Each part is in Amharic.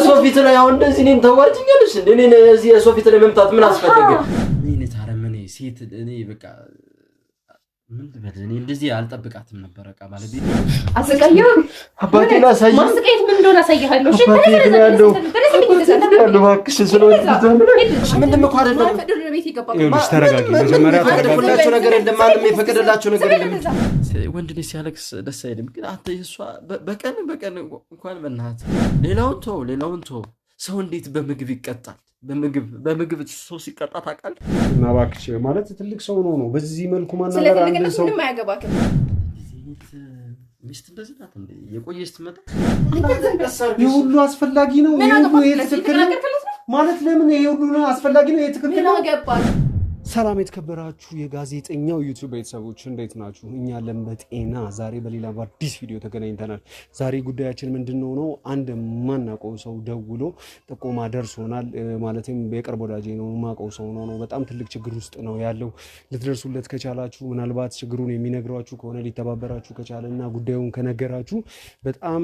ሶፊት ላይ አሁን እንደዚህ እኔን ተዋርጅኛለሽ እኔ እዚህ ሶፊት ላይ መምጣት ምን አስፈልገ እኔ ታረመኔ ሴት እኔ በቃ ምን ልበል እኔ እንደዚህ አልጠብቃትም ነበር በቃ ማለት አሰቃየው አባቴና ሳይ ማስቀየት ምን እንደሆነ አሳይሃለሁ እሺ ያለው ባክሽ ስለሆነ ምንድን ነው አይደለም ይኸውልሽ ተረጋጊ መጀመሪያ ተረጋጊላችሁ ነገር የለም ማንም የፈቀደላችሁ ነገር የለም ወንድ ልጅ ሲያለቅስ ደስ አይልም ግን አንተ እሷ በቀን እንኳን በእናት ሌላውን ተው ሰው እንዴት በምግብ ይቀጣል በምግብ ሰው ሲቀጣ ታውቃለህ እና እባክሽ ማለት ትልቅ ሰው ነው በዚህ መልኩ ማናገር አንድ ሰው ምንም አያገባክም ሚስት እንደዚህ ናት እንዴ የቆየች ትመጣ ይሁሉ አስፈላጊ ነው ይሄ ትክክል ማለት ለምን ይሄ ሁሉ አስፈላጊ ነው ይሄ ትክክል ነው ሰላም የተከበራችሁ የጋዜጠኛው ዩቲዩብ ቤተሰቦች እንዴት ናችሁ? እኛ አለን በጤና ዛሬ በሌላ አዲስ ቪዲዮ ተገናኝተናል። ዛሬ ጉዳያችን ምንድነው ነው አንድ ማናውቀው ሰው ደውሎ ጥቆማ ደርሶናል። ማለትም የቅርብ ወዳጄ ነው ማውቀው ሰው ነው በጣም ትልቅ ችግር ውስጥ ነው ያለው። ልትደርሱለት ከቻላችሁ ምናልባት ችግሩን የሚነግራችሁ ከሆነ ሊተባበራችሁ ከቻለና ጉዳዩን ከነገራችሁ በጣም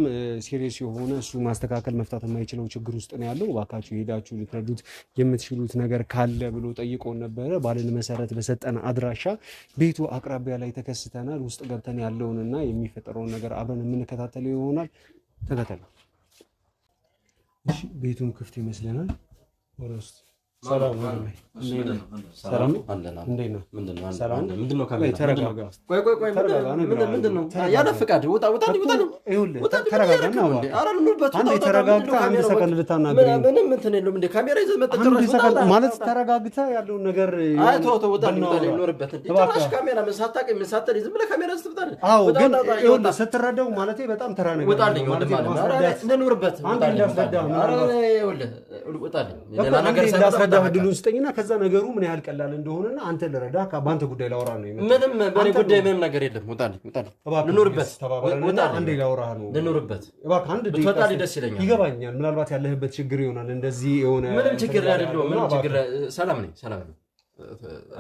ሲሪየስ የሆነ እሱ ማስተካከል መፍታት የማይችለው ችግር ውስጥ ነው ያለው። እባካችሁ ሄዳችሁ ልትረዱት የምትችሉት ነገር ካለ ብሎ ጠይቆን ነበር። ባለን መሰረት በሰጠን አድራሻ ቤቱ አቅራቢያ ላይ ተከስተናል። ውስጥ ገብተን ያለውንና የሚፈጠረውን ነገር አብረን የምንከታተለው ይሆናል። ተከታተሉ። እሺ ቤቱን ክፍት ይመስለናል። ወረስት ሰላም ነው። ሰላም አለና ምንድነው? ሰላም ምንድነው? ካሜራ ተረጋጋ። ቆይ ምንድነው? ያለ ፍቃድ ወጣ ይኸውልህ ተረጋጋና አራሉበት አንዴ ተረጋግተህ አንድ ሰከንድ ልታናግረኝ ምንም እንትን የለውም እንደ ካሜራ ይዘህ መጥተህ ማለት ተረጋግተህ ያለውን ነገር ወጣ ይኖርበት እንዴ ታሽ ካሜራ ምን ሳታቅ ዝም ብለህ ካሜራ ስትብታል አዎ ግን ይኸውልህ ስትረዳው ማለት በጣም ተራ ነገር ወጣልኝ ማለት እንኖርበት አንዴ እንዳስረዳህ ይኸውልህ ወጣልኝ ሌላ ነገር ሳይሆን ዳድሉን ስጠኝና ከዛ ነገሩ ምን ያህል ቀላል እንደሆነና አንተ ለረዳ ባንተ ጉዳይ ላወራ ነው የመጣው ምንም በኔ ጉዳይ ምንም ነገር የለም ወጣልኝ ልኖርበት አንዴ ላወራ ነው ልኖርበት እባክህ አንድ ደቂቃ ወጣልኝ ደስ ይለኛል ይገባኛል ምናልባት ያለህበት ችግር ይሆናል እንደዚህ የሆነ ምንም ችግር አይደለም ምንም ችግር ሰላም ነኝ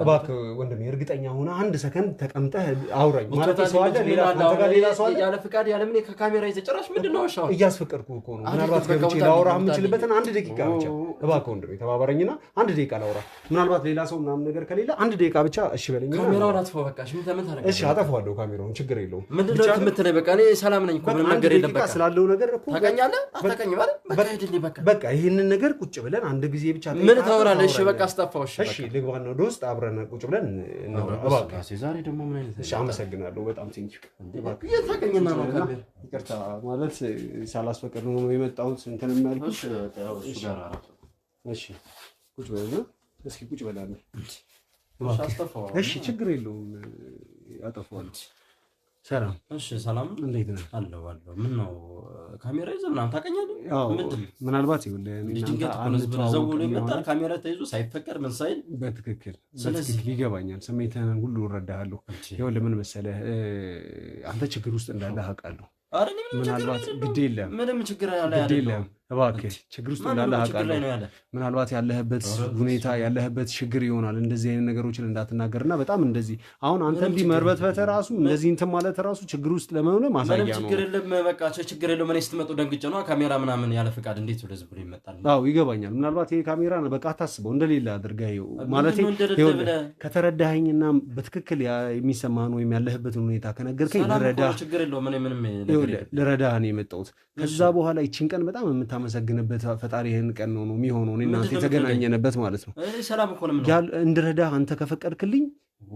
እባክህ ወንድሜ እርግጠኛ ሆነ አንድ ሰከንድ ተቀምጠህ አውራኝ ማለት ሰው አለ ሌላ አንተ ጋር ሌላ ሰው አለ ያለ ፍቃድ ያለ ምን ከካሜራ ይዘጨራሽ ምንድነው አሻው እያስፈቀድኩ እኮ ነው ምናልባት ገብቼ ላውራ የምችልበትን አንድ ደቂቃ ብቻ እባክህ ወንድሜ ተባበረኝና አንድ ደቂቃ ላውራ ምናልባት ሌላ ሰው ምናምን ነገር ከሌለ አንድ ደቂቃ ብቻ እሺ በለኝ ካሜራውን አጥፋው በቃ እሺ ምን ታደርጋለህ እሺ አጠፋዋለሁ ካሜራውን ችግር የለውም ምንድነው የምትለኝ በቃ እኔ ሰላም ነኝ እኮ ምንም ነገር የለም በቃ ስላለው ነገር እኮ ታውቃኛለህ አታውቃኝ ማለት በቃ ሄድልኝ በቃ ይሄንን ነገር ቁጭ ብለን አንድ ጊዜ ብቻ ምን ታወራለህ እሺ በቃ አስጠፋው እሺ ልግባና ወደ ውስጥ አብረን ቁጭ ብለን እባክህ ዛሬ ደግሞ ምን አይነት እሺ አመሰግናለሁ በጣም ቴንኪው የታገኘና ነው ካሜራ ይቅርታ ማለት ሳላስፈቅድ ነው የመጣሁት እንትን የሚያልኩት እሺ ቁጭ በልና እስኪ ቁጭ በላለ እሺ ችግር የለውም አጠፋዋለሁ ሰላም እሺ ሰላም እንዴት ነህ አለው ምን ነው ካሜራ ይዘህ ምናምን ታውቃኛለህ ምንድን ምናልባት ይኸውልህ ዘውሎ ይመጣል ካሜራ ተይዞ ሳይፈቀድ ምን ሳይል በትክክል ይገባኛል ስሜትህን ሁሉ እረዳሃለሁ ይኸውልህ ምን መሰለህ አንተ ችግር ውስጥ እንዳለህ አውቃለሁ ምናልባት ግድ የለም ምንም ችግር የለም እባክህ ችግር ውስጥ እንዳለህ አውቃለሁ ምናልባት ያለህበት ሁኔታ ያለህበት ችግር ይሆናል እንደዚህ አይነት ነገሮችን እንዳትናገርና በጣም እንደዚህ አሁን አንተ እንዲህ መርበትበት ራሱ እንደዚህ እንትን ማለት ራሱ ችግር ውስጥ ለመሆን ማሳያ ነው ችግር የለም በቃ ችግር የለም እኔ ስትመጡ ደንግጬ ነው ካሜራ ምናምን ያለ ፍቃድ እንዴት ወደዚህ ብሎ ይመጣል አዎ ይገባኛል ምናልባት ይሄ ካሜራ በቃ አታስበው እንደሌላ አድርገህ ማለት ከተረዳኸኝና በትክክል የሚሰማህን ወይም ያለህበትን ሁኔታ ከነገርከኝ ልረዳህ ነው የመጣሁት ከዛ በኋላ ይቺን ቀን በጣም የምታመሰግንበት ፈጣሪህን ቀን ነው የሚሆነው እኔ እናንተ የተገናኘንበት ማለት ነው ሰላም እኮ ነው እንድረዳህ አንተ ከፈቀድክልኝ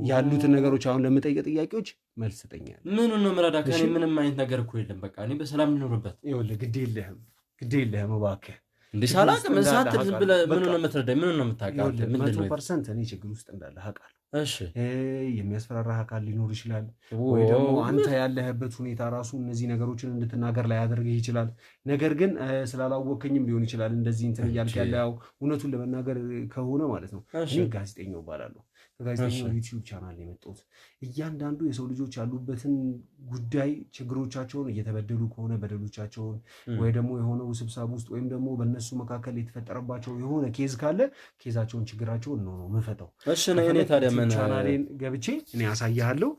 ያሉትን ነገሮች አሁን ለምጠይቅ ጥያቄዎች መልስ ሰጠኛል ምን ነው ምረዳ ከኔ ምንም አይነት ነገር እኮ የለም በቃ እኔ በሰላም ልኖርበት ይኸውልህ ግድ የለህም እባክህ እንዴ ሳላቅ ምን ሳትል ብለህ ምን ነው የምትረዳኝ ምን ነው የምታውቀው ምንድነው 100% እኔ ችግር ውስጥ እንዳለ አውቃለሁ እሺ የሚያስፈራራህ አካል ሊኖር ይችላል ወይ ደግሞ አንተ ያለህበት ሁኔታ ራሱ እነዚህ ነገሮችን እንድትናገር ላይ ያደርግህ ይችላል ነገር ግን ስላላወቀኝም ሊሆን ይችላል እንደዚህ እንትን እያልክ ያለው እውነቱን ለመናገር ከሆነ ማለት ነው እኔ ጋዜጠኛው እባላለሁ ከጋዜጠኛው ዩቲዩብ ቻናል የመጣሁት እያንዳንዱ የሰው ልጆች ያሉበትን ጉዳይ ችግሮቻቸውን እየተበደሉ ከሆነ በደሎቻቸውን ወይ ደግሞ የሆነ ውስብሳብ ውስጥ ወይም ደግሞ በእነሱ መካከል የተፈጠረባቸው የሆነ ኬዝ ካለ ኬዛቸውን ችግራቸውን ነው የምፈታው እሺ እኔ ታዲያ ምን ቻናሌን ገብቼ እኔ ያሳያለሁ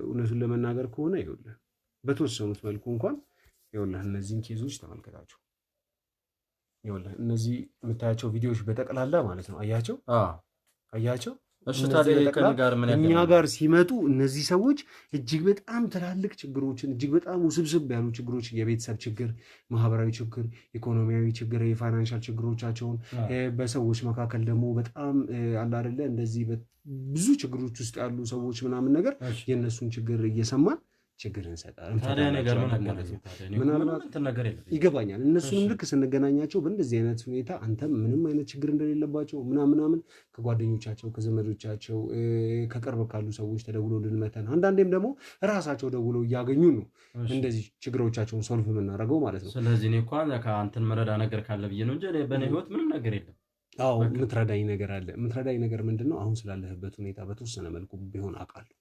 እውነቱን ለመናገር ከሆነ ይኸውልህ በተወሰኑት መልኩ እንኳን ይኸውልህ እነዚህን ኬዞች ተመልከታቸው ይኸውልህ እነዚህ የምታያቸው ቪዲዮዎች በጠቅላላ ማለት ነው አያቸው እሺ ታዲያ ከኔ ጋር ምን እኛ ጋር ሲመጡ እነዚህ ሰዎች እጅግ በጣም ትላልቅ ችግሮችን እጅግ በጣም ውስብስብ ያሉ ችግሮች የቤተሰብ ችግር፣ ማህበራዊ ችግር፣ ኢኮኖሚያዊ ችግር፣ የፋይናንሻል ችግሮቻቸውን በሰዎች መካከል ደግሞ በጣም አለ አይደለ እንደዚህ ብዙ ችግሮች ውስጥ ያሉ ሰዎች ምናምን ነገር የእነሱን ችግር እየሰማን ችግር እንሰጣለን። ታዲያ ነገር ምናልባት ይገባኛል። እነሱንም ልክ ስንገናኛቸው በእንደዚህ አይነት ሁኔታ አንተም ምንም አይነት ችግር እንደሌለባቸው ምናምን ከጓደኞቻቸው ከዘመዶቻቸው ከቅርብ ካሉ ሰዎች ተደውሎ ልንመተን አንዳንዴም ደግሞ ራሳቸው ደውለው እያገኙ ነው እንደዚህ ችግሮቻቸውን ሶልቭ የምናደርገው ማለት ነው። ስለዚህ እኔ እንኳን ከአንተን መረዳ ነገር ካለ ብዬ ነው እንጂ በእኔ ህይወት ምንም ነገር የለም። አዎ የምትረዳኝ ነገር አለ። የምትረዳኝ ነገር ምንድን ነው? አሁን ስላለህበት ሁኔታ በተወሰነ መልኩ ቢሆን አውቃለሁ።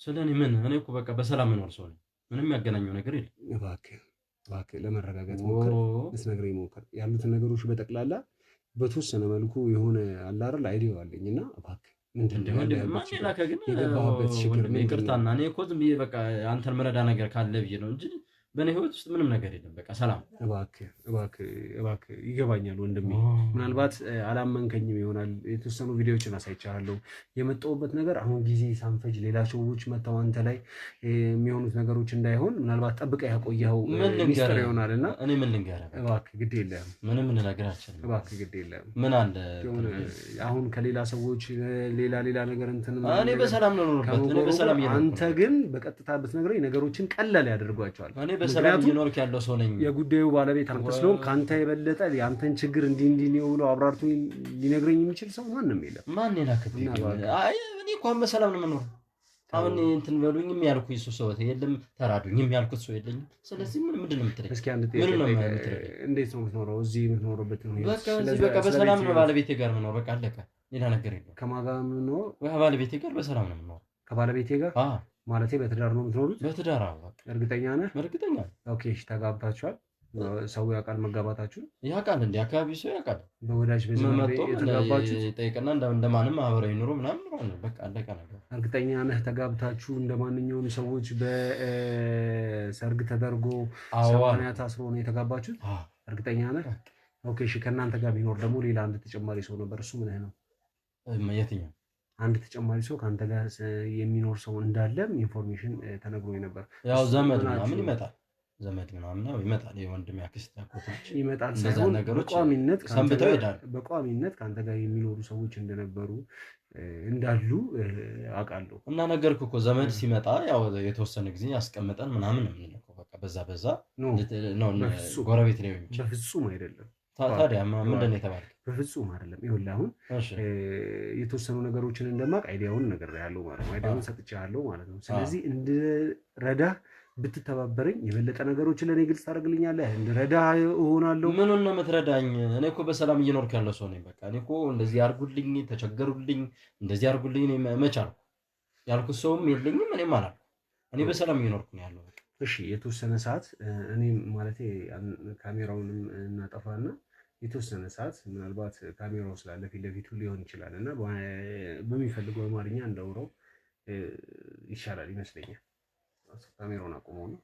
ስለኔ ምን እኔ እኮ በቃ በሰላም መኖር ሰው ነኝ። ምንም ያገናኘው ነገር የለም። እባክህ ለመረጋጋት ሞክር፣ ልትነግረኝ ሞክር። ያሉትን ነገሮች በጠቅላላ በተወሰነ መልኩ የሆነ አለ አይደል አይዲያ አለኝ እና እባክህ የገባህበት ችግር ይቅርታና እኔ እኮ ዝም ብዬ በቃ አንተን መረዳ ነገር ካለ ብዬ ነው እንጂ በእኔ ህይወት ውስጥ ምንም ነገር የለም። በቃ ሰላም። እባክህ ይገባኛል ወንድሜ። ምናልባት አላመንከኝም ይሆናል። የተወሰኑ ቪዲዮዎችን አሳይቻለሁ። የመጣሁበት ነገር አሁን ጊዜ ሳንፈጅ ሌላ ሰዎች መተው አንተ ላይ የሚሆኑት ነገሮች እንዳይሆን ምናልባት ጠብቀህ ያቆየኸው ሚስጥር ይሆናልና እኔ ምን ልንገርህ? እባክህ ግድ የለህም። ምንም ልነግራችሁ እባክህ ግድ የለህም። ምን አለ አሁን ከሌላ ሰዎች ሌላ ነገር እንትን እኔ በሰላም ነው ኖርበት። እኔ በሰላም አንተ ግን በቀጥታ ብትነግረኝ ነገሮችን ቀላል ያደርጓቸዋል። በሰላም እየኖርክ ያለው ሰው ነኝ። የጉዳዩ ባለቤት አንተ ስለሆንክ ከአንተ የበለጠ የአንተን ችግር እንዲህ ነው ብሎ አብራርቶ ሊነግረኝ የሚችል ሰው ማንም የለም። ማን የላከብኝ? አይ እኔ እንኳን በሰላም ነው የምኖረው። አሁን እንትን በሉኝም ያልኩኝ ሰው የለም፣ ተራዱኝም ያልኩት ሰው የለኝም። ስለዚህ ምንድን ነው የምትለኝ? እስኪ አንድ ጥያቄ እንዴት ነው የምትኖረው? እዚህ የምትኖርበት ነው? በቃ በሰላም ነው ባለቤቴ ጋር የምኖረው። በቃ አለቀ። ሌላ ነገር የለም። ከማን ጋር ነው? ባለቤቴ ጋር በሰላም ነው የምኖረው። ከባለቤቴ ጋር ማለቴ በትዳር ነው የምትኖሩት? በትዳር። እርግጠኛ ነህ? እርግጠኛ። ኦኬ እሺ። ተጋብታችኋል? ሰው ያውቃል መጋባታችሁን? ያውቃል እንዴ? አካባቢ ሰው ያውቃል። በወዳጅ በዘመድ የተጋባችሁ ጠይቅና እንደማንም ማህበራዊ ኑሮ ምናምን ነው። በቃ አለቀ ነገር። እርግጠኛ ነህ? ተጋብታችሁ እንደማንኛውም ሰዎች በሰርግ ተደርጎ ሰማንያ ታስሮ ነው የተጋባችሁት? እርግጠኛ ነህ? ኦኬ እሺ። ከእናንተ ጋር ቢኖር ደግሞ ሌላ አንድ ተጨማሪ ሰው ነበር። እሱ ምንህ ነው? የትኛው? አንድ ተጨማሪ ሰው ከአንተ ጋር የሚኖር ሰው እንዳለም ኢንፎርሜሽን ተነግሮኝ ነበር። ያው ዘመድ ምናምን ይመጣል። ዘመድ ምናምን ይመጣል። የወንድም ያክስት ያጎቶች ይመጣል ሳይሆን በቋሚነት ከአንተ ጋር የሚኖሩ ሰዎች እንደነበሩ እንዳሉ አውቃለሁ። እና ነገርኩህ እኮ ዘመድ ሲመጣ ያው የተወሰነ ጊዜ ያስቀምጠን ምናምን ነው የምንልከው። በቃ በዛ ነው ጎረቤት ላይ የሚችል። በፍጹም አይደለም። ታዲያ ምንድን ነው የተባለው? በፍጹም አይደለም። ይኸውልህ አሁን የተወሰኑ ነገሮችን እንደማውቅ አይዲያውን ነግሬሃለሁ ማለት ነው። አይዲያውን ሰጥቼሃለሁ ማለት ነው። ስለዚህ እንድረዳህ ብትተባበረኝ የበለጠ ነገሮችን ለእኔ ግልጽ ታደርግልኛለህ። እንድረዳህ እሆናለሁ። ምኑን ነው የምትረዳኝ? እኔ እኮ በሰላም እየኖርክ ያለው ሰው ነኝ። በቃ እኔ እኮ እንደዚህ አድርጉልኝ፣ ተቸገሩልኝ፣ እንደዚህ አድርጉልኝ መች አልኩ? ያልኩት ሰውም የለኝም፣ እኔም አላልኩ። እኔ በሰላም እየኖርኩ ነው ያለው። እሺ የተወሰነ ሰዓት እኔም ማለቴ ካሜራውንም እናጠፋና የተወሰነ ሰዓት ምናልባት ካሜራው ስላለ ፊት ለፊቱ ሊሆን ይችላል እና በሚፈልገው አማርኛ እንዳውረው ይሻላል ይመስለኛል። ካሜራውን አቁመው ነው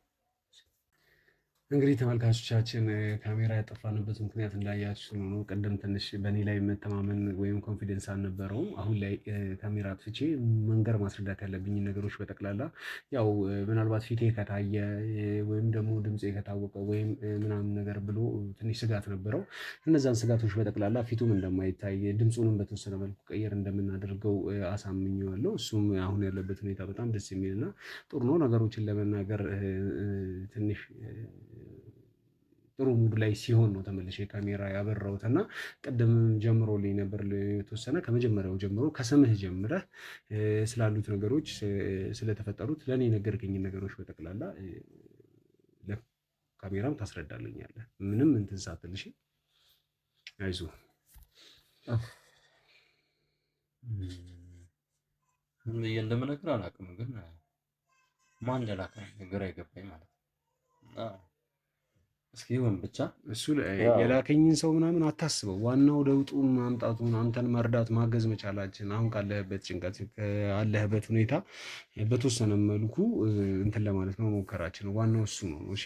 እንግዲህ ተመልካቾቻችን ካሜራ ያጠፋንበት ምክንያት እንዳያችሁ ነው። ቀደም ትንሽ በእኔ ላይ መተማመን ወይም ኮንፊደንስ አልነበረውም። አሁን ላይ ካሜራ አጥፍቼ መንገር ማስረዳት ያለብኝ ነገሮች በጠቅላላ ያው ምናልባት ፊቴ ከታየ ወይም ደግሞ ድምፄ ከታወቀ ወይም ምናምን ነገር ብሎ ትንሽ ስጋት ነበረው። እነዛን ስጋቶች በጠቅላላ ፊቱም እንደማይታይ ድምፁንም በተወሰነ መልኩ ቀየር እንደምናደርገው አሳምኜዋለሁ። እሱም አሁን ያለበት ሁኔታ በጣም ደስ የሚልና ጥሩ ነው። ነገሮችን ለመናገር ትንሽ ጥሩ ሙድ ላይ ሲሆን ነው ተመልሼ ካሜራ ያበራሁት እና ቅድም ጀምሮልኝ ነበር የተወሰነ ከመጀመሪያው ጀምሮ ከስምህ ጀምረህ ስላሉት ነገሮች ስለተፈጠሩት ለእኔ ነገርከኝ ነገሮች በጠቅላላ ለካሜራም ታስረዳልኛለህ ምንም እንትን ሳትልሽ አይዞህ። ምን ብዬ እንደምነግርህ አላውቅም፣ ግን ማን ለላከኝ ነገር አይገባኝ ማለት ነው። እስኪ ይሁን ብቻ እሱ የላከኝን ሰው ምናምን አታስበው። ዋናው ለውጡን ማምጣቱን አንተን መርዳት ማገዝ መቻላችን አሁን ካለህበት ጭንቀት ካለህበት ሁኔታ በተወሰነ መልኩ እንትን ለማለት ነው መሞከራችን። ዋናው እሱ ነው። እሺ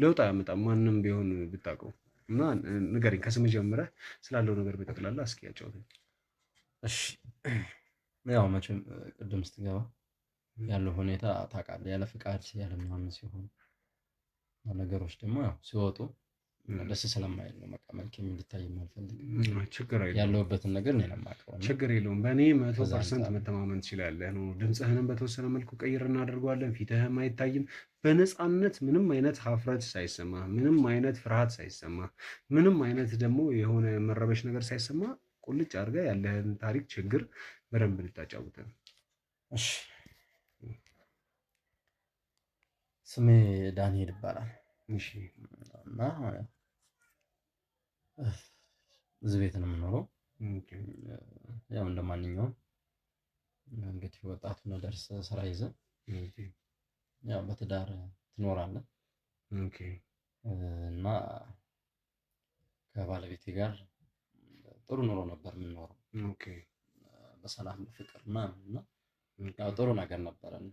ለውጥ አያመጣም ማንም ቢሆን ብታውቀው። እና ንገረኝ ከስም ጀምረህ ስላለው ነገር በጠቅላላ እስኪ ያጫውተኝ። እሺ ያው መቼም ቅድም ስትገባ ያለው ሁኔታ ታውቃለህ፣ ያለ ፍቃድ ያለ ምናምን ሲሆን ነገሮች ደግሞ ያው ሲወጡ ደስ ስለማይል ነው። በቃ መልኬም እንዲታይ አልፈልግም። ችግር የለውም ያለሁበትን ነገር ነው የማውቀው። ችግር የለውም። በእኔ 100% መተማመን ትችላለህ ነው። ድምፅህንም በተወሰነ መልኩ ቀይር እናደርገዋለን። ፊትህም አይታይም። በነፃነት ምንም አይነት ሀፍረት ሳይሰማ፣ ምንም አይነት ፍርሃት ሳይሰማ፣ ምንም አይነት ደግሞ የሆነ መረበሽ ነገር ሳይሰማ ቁልጭ አድርገህ ያለህን ታሪክ ችግር በደንብ ልታጫውተን። እሺ ስሜ ዳንኤል ይባላል። እሺ እና እዚህ ቤት ነው የምኖረው። ያው እንደማንኛውም እንግዲህ ወጣቱ ነው ደርስ ስራ ይዘህ ያው በትዳር ትኖራለህ። እና ከባለቤቴ ጋር ጥሩ ኑሮ ነበር የምንኖረው። በሰላም በፍቅር ምናምን እና ያው ጥሩ ነገር ነበረን።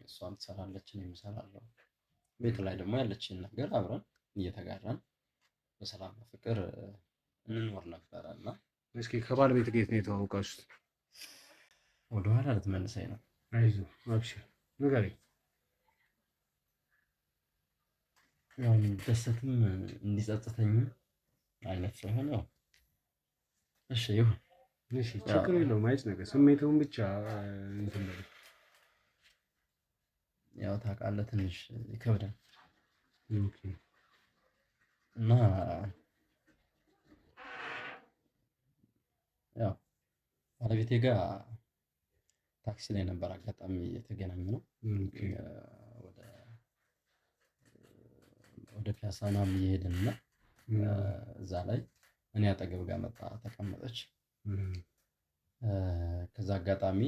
እሷም ትሰራለች እኔም እሰራለሁ። ቤት ላይ ደግሞ ያለችን ነገር አብረን እየተጋራን በሰላም በፍቅር እንኖር ነበረ። እና እስኪ ከባለቤት ጋር ነው የተዋወቃችሁት? ወደኋላ ልትመልሰኝ ነው? አይዞህ አብሽር ንገረኝ። ያው እንዲደሰትም እንዲጸጽተኝም አይነት ስለሆነ ያው እሺ ይሁን። እሺ ችግር የለውም። አይስ ነገር ስሜቱን ብቻ እንትን በል። ያው ታውቃለህ ትንሽ ይከብዳል። እና ያው ባለቤቴ ጋር ታክሲ ላይ ነበር አጋጣሚ የተገናኘነው። ወደ ፒያሳ ምናምን እየሄድን እና እዛ ላይ እኔ አጠገብ ጋር መጣ ተቀመጠች። ከዛ አጋጣሚ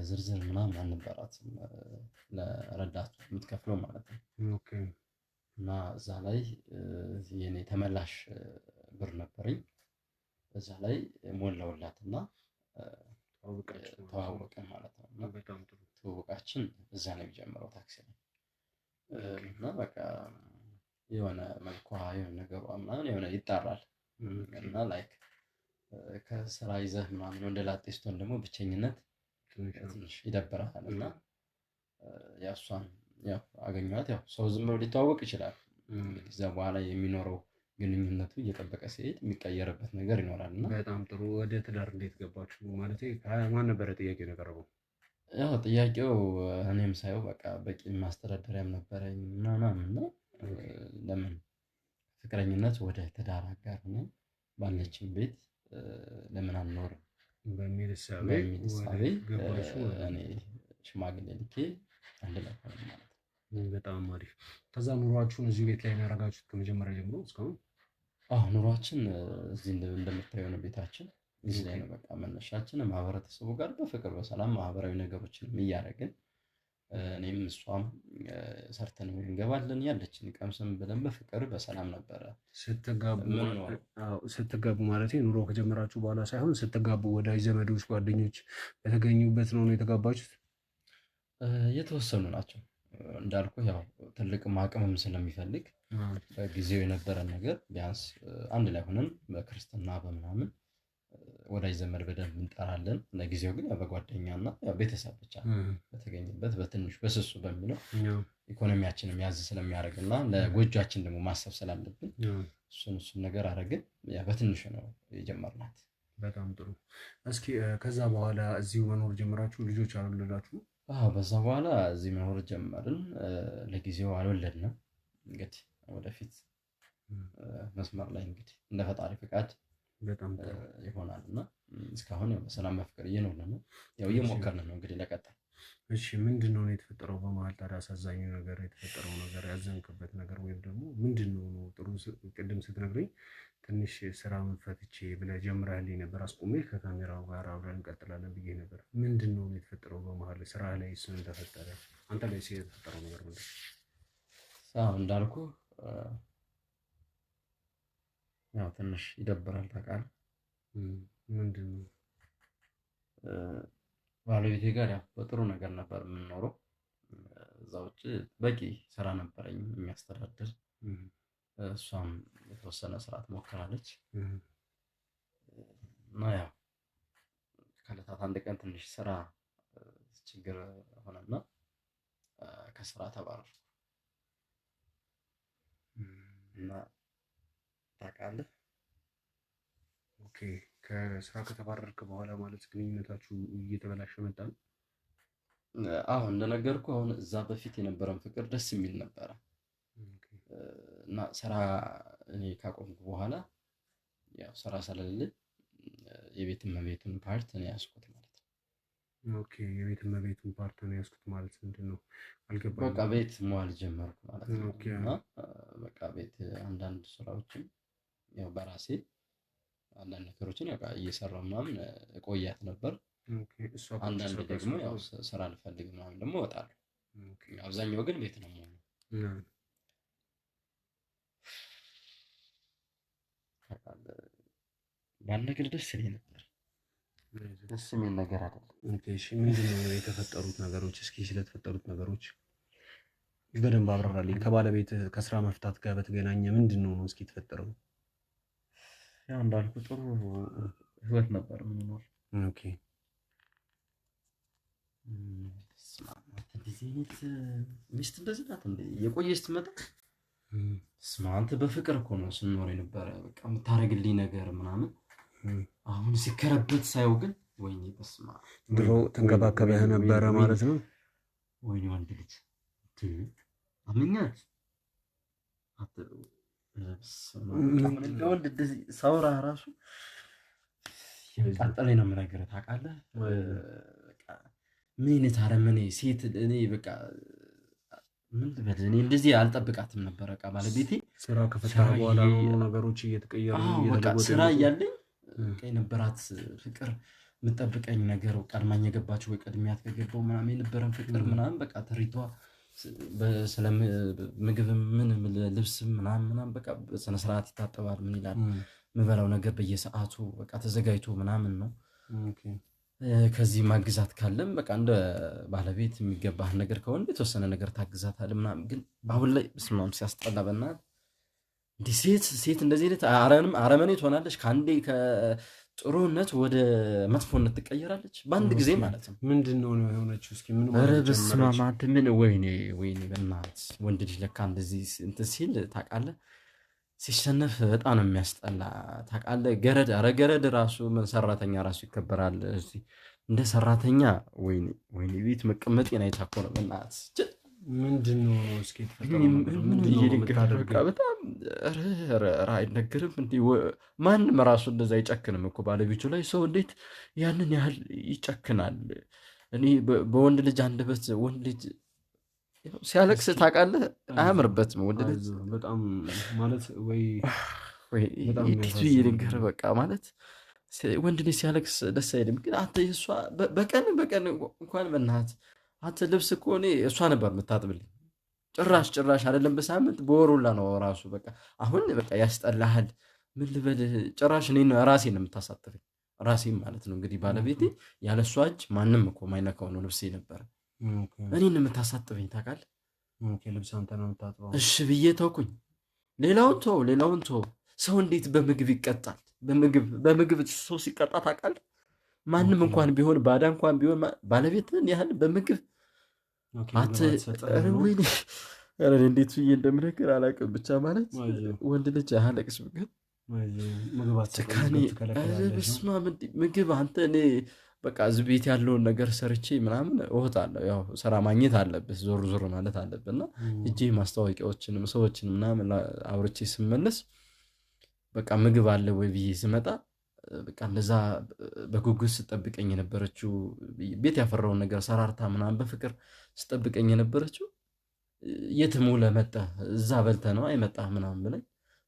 ዝርዝር ምናምን አልነበራትም ለረዳት የምትከፍለው ማለት ነው። እና እዛ ላይ የኔ ተመላሽ ብር ነበረኝ። በዛ ላይ ሞላውላትና ተዋወቅን ማለት ነው። እና ትውውቃችን እዛ ነው የሚጀምረው ታክሲ ላይ። እና በቃ የሆነ መልኳ የሆነ ነገሯ ምናምን የሆነ ይጣራል። እና ላይክ ከስራ ይዘህ ምናምን ወንደ ላጤ ስትሆን ደግሞ ብቸኝነት ትንሽ ይደብራል። እና ያው እሷን ያው አገኘኋት። ያው ሰው ዝም ብሎ ሊተዋወቅ ይችላል። እንግዲህ እዛ በኋላ የሚኖረው ግንኙነቱ እየጠበቀ ሲሄድ የሚቀየርበት ነገር ይኖራል። እና በጣም ጥሩ። ወደ ትዳር እንዴት ገባችሁ? ማለት ማን ነበረ ጥያቄው የቀረበው? ያው ጥያቄው እኔም ሳየው በቃ በቂ ማስተዳደሪያም ነበረኝ ምናምን ነው። ለምን ፍቅረኝነት ወደ ትዳር አጋር ሆነን ባለችን ቤት ለምን አንኖርም በሚል እሳቤ እኔ ሽማግሌ ልኬ አንድ ላይ ሆነን ማለት ነው። በጣም አሪፍ። ከዛ ኑሯችሁን እዚህ ቤት ላይ ያደረጋችሁት ከመጀመሪያ ጀምሮ እስካሁን? ኑሯችን እዚህ እንደምታየው ነው። ቤታችን እዚህ ላይ ነው። በቃ መነሻችን ማህበረተሰቡ ጋር በፍቅር በሰላም ማህበራዊ ነገሮችን እያደረግን እኔም እሷም ሰርተን እንገባለን። ያለችን ቀምሰን ብለን በፍቅር በሰላም ነበረ ስትጋቡ ማለት ኑሮ ከጀመራችሁ በኋላ ሳይሆን ስትጋቡ ወዳጅ ዘመዶች ጓደኞች በተገኙበት ነው የተጋባችሁት? የተወሰኑ ናቸው እንዳልኩ ያው ትልቅም አቅምም ስለሚፈልግ በጊዜው የነበረን ነገር ቢያንስ አንድ ላይ ሆነን በክርስትና በምናምን ወዳጅ ዘመድ በደንብ እንጠራለን። ለጊዜው ግን በጓደኛና ያው ቤተሰብ ብቻ በተገኘበት በትንሹ በስሱ በሚለው ኢኮኖሚያችንም ያዝ ስለሚያደርግና ለጎጆአችን ደግሞ ማሰብ ስላለብን እሱን ነገር አደረግን። ያ በትንሹ ነው የጀመርናት። በጣም ጥሩ። እስኪ ከዛ በኋላ እዚሁ መኖር ጀመራችሁ? ልጆች አልወለዳችሁ? በዛ በኋላ እዚህ መኖር ጀመርን። ለጊዜው አልወለድንም። እንግዲህ ወደፊት መስመር ላይ እንግዲህ እንደ ፈጣሪ ፍቃድ በጣም ይሆናል። እና እስካሁን ያው በሰላም በፍቅር እየኖርን ነው። ያው እየሞከርን ነው እንግዲህ ለቀጣይ። እሺ ምንድን ነው የተፈጠረው በመሀል ታዲያ? አሳዛኙ ነገር የተፈጠረው ነገር ያዘንክበት ነገር ወይም ደግሞ ምንድን ነው? ጥሩ ቅድም ስትነግረኝ ትንሽ ስራ ፈትቼ ብለህ ጀምረህልኝ ነበር። አስቆሜ ከካሜራው ጋር አብረን እንቀጥላለን ብዬ ነበር። ምንድን ነው የተፈጠረው በመሀል? ስራ ላይ ምን ተፈጠረ? አንተ ላይ የተፈጠረው ነገር ምንድን ነው? እንዳልኩ ያው ትንሽ ይደብራል ታውቃለህ። ምንድን ነው? ባለቤቴ ጋር ያው በጥሩ ነገር ነበር የምንኖረው። እዛ ውጭ በቂ ስራ ነበረኝ የሚያስተዳድር። እሷም የተወሰነ ስርዓት ሞክራለች እና ያው ከዕለታት አንድ ቀን ትንሽ ስራ ችግር ሆነና ከስራ ተባረርኩ እና ታውቃለህ። ኦኬ ከስራ ከተባረርክ በኋላ ማለት ግንኙነታችሁ እየተበላሸ መጣ? አሁን እንደነገርኩ አሁን እዛ በፊት የነበረን ፍቅር ደስ የሚል ነበረ እና ስራ እኔ ካቆምኩ በኋላ ያው ስራ ስለሌለ የቤት እመቤቱን ፓርት እኔ ያዝኩት ማለት ነው። ኦኬ የቤት እመቤቱን ፓርት ነው ያዝኩት ማለት ምንድን ነው አልገባኝም። በቃ ቤት መዋል ጀመርኩ ማለት ነው። እና በቃ ቤት አንዳንድ ስራዎችን ያው በራሴ አንዳንድ ነገሮችን ያው እየሰራሁ ምናምን እቆያት ነበር። አንዳንድ ደግሞ ያው ስራ ልፈልግ ምናምን ደግሞ እወጣለሁ። አብዛኛው ግን ቤት ነው የምሆነው። ባልነግር ደስ ይለኝ ነበር። ደስ የሚል ነገር አይደለም። እሺ ምንድን ነው የተፈጠሩት ነገሮች? እስኪ ስለተፈጠሩት ነገሮች በደንብ አብራራልኝ። ከባለቤት ከስራ መፍታት ጋር በተገናኘ ምንድን ነው እስኪ የተፈጠረው? ያው እንዳልኩ ጥሩ ህይወት ነበር የምንኖር። ኦኬ ሚስት እንደዚህ ናት እንዴ? የቆየች ትመጣ ስማ አንተ በፍቅር እኮ ነው ስንኖር የነበረ። በቃ የምታረግልኝ ነገር ምናምን አሁን ሲከረበት ሳይው ግን ወይኔ በስማ ድሮ ተንከባከበህ ነበረ ማለት ነው። ወይኔ ወንድ ልጅ አምኛት ወንድ እንደዚህ ሳውራ ራሱ ቀጠለኝ ነው የምነግርህ። ታውቃለህ ምን አይነት አረመኔ ሴት እኔ በቃ ምን ልበል እኔ እንደዚህ አልጠብቃትም ነበር። በቃ ባለቤቴ ስራ ከፈታ በኋላ ነው ነገሮች እየተቀየሩ እየተለወጡ ስራ እያለኝ የነበራት ፍቅር የምጠብቀኝ ነገር ቀድማኝ የገባችው ወይ ቀድሚያት ከገባው ምናምን የነበረን ፍቅር ምናምን በቃ ተሪቷ ስለ ምግብ ምን ልብስ ምናምን በቃ በስነ ስርዓት ይታጠባል። ምን ይላል የምበላው ነገር በየሰዓቱ በቃ ተዘጋጅቶ ምናምን ነው። ከዚህ ማግዛት ካለም በቃ እንደ ባለቤት የሚገባህ ነገር ከሆነ የተወሰነ ነገር ታግዛታለህ ምናምን። ግን አሁን ላይ ስማም ሲያስጠላ በእናትህ እንዲህ ሴት እንደዚህ አይነት አረመኔ ትሆናለች። ከአንዴ ከጥሩነት ወደ መጥፎነት ትቀየራለች በአንድ ጊዜ ማለት ነው። ምንድን ነው የሆነችው? እስኪ ምን ኧረ በስመ አብ ምን ወይኔ በእናትህ ወንድ ልጅ ለካ እንደዚህ እንትን ሲል ታውቃለህ። ሲሸነፍ በጣም ነው የሚያስጠላ ታውቃለህ። ገረድ ራሱ ሰራተኛ ራሱ ይከበራል። እንደ ሰራተኛ ወይኔ ቤት መቀመጤን አይታ እኮ ነው በእናትህ። ምንድን ነው እስኪ በጣም አይነገርም እንዴ? ማንም ራሱ እንደዛ አይጨክንም እኮ ባለቤቱ ላይ። ሰው እንዴት ያንን ያህል ይጨክናል? እኔ በወንድ ልጅ አንደበት ወንድ ልጅ ሲያለቅስ ታውቃለህ አያምርበትም። ወንድ ልጅ በጣም ማለት ወይ እንዴት ብዬ ልንገርህ በቃ ማለት ወንድ ልጅ ሲያለቅስ ደስ አይልም። ግን አንተ እሷ በቀን እንኳን በእናትህ አንተ ልብስ እኮ እኔ እሷ ነበር የምታጥብልኝ። ጭራሽ አይደለም በሳምንት በወር ሁላ ነው ራሱ። በቃ አሁን በቃ ያስጠላሃል። ምን ልበልህ ጭራሽ እኔ ራሴን ነው የምታሳጥፈኝ። ራሴን ማለት ነው እንግዲህ ባለቤቴ ያለ እሷ እጅ ማንም እኮ ማይነካው ነው ልብሴ ነበረ እኔን የምታሳጥበኝ ታውቃለህ። ልብስ አንተ ነው የምታጥበው። እሺ ብዬ ተውኩኝ። ሌላውን ተው። ሰው እንዴት በምግብ ይቀጣል? በምግብ ሰው ሲቀጣ ታውቃለህ። ማንም እንኳን ቢሆን ባዳ እንኳን ቢሆን ባለቤትን ያህል በምግብ እንዴት ብዬ እንደምነግር አላውቅም። ብቻ ማለት ወንድ ልጅ አያለቅስም ግን ምግብ አንተ እኔ በቃ እዚህ ቤት ያለውን ነገር ሰርቼ ምናምን እወጣለሁ። ያው ስራ ማግኘት አለብህ፣ ዞር ማለት አለብህ። እና እጄ ማስታወቂያዎችንም ሰዎችን ምናምን አውርቼ ስመለስ በቃ ምግብ አለ ወይ ብዬ ስመጣ በቃ እንደዛ በጉጉት ስጠብቀኝ የነበረችው ቤት ያፈራውን ነገር ሰራርታ ምናምን በፍቅር ስጠብቀኝ የነበረችው የትም ውለህ መጣህ እዛ በልተህ ነው አይመጣህ ምናምን ብለኝ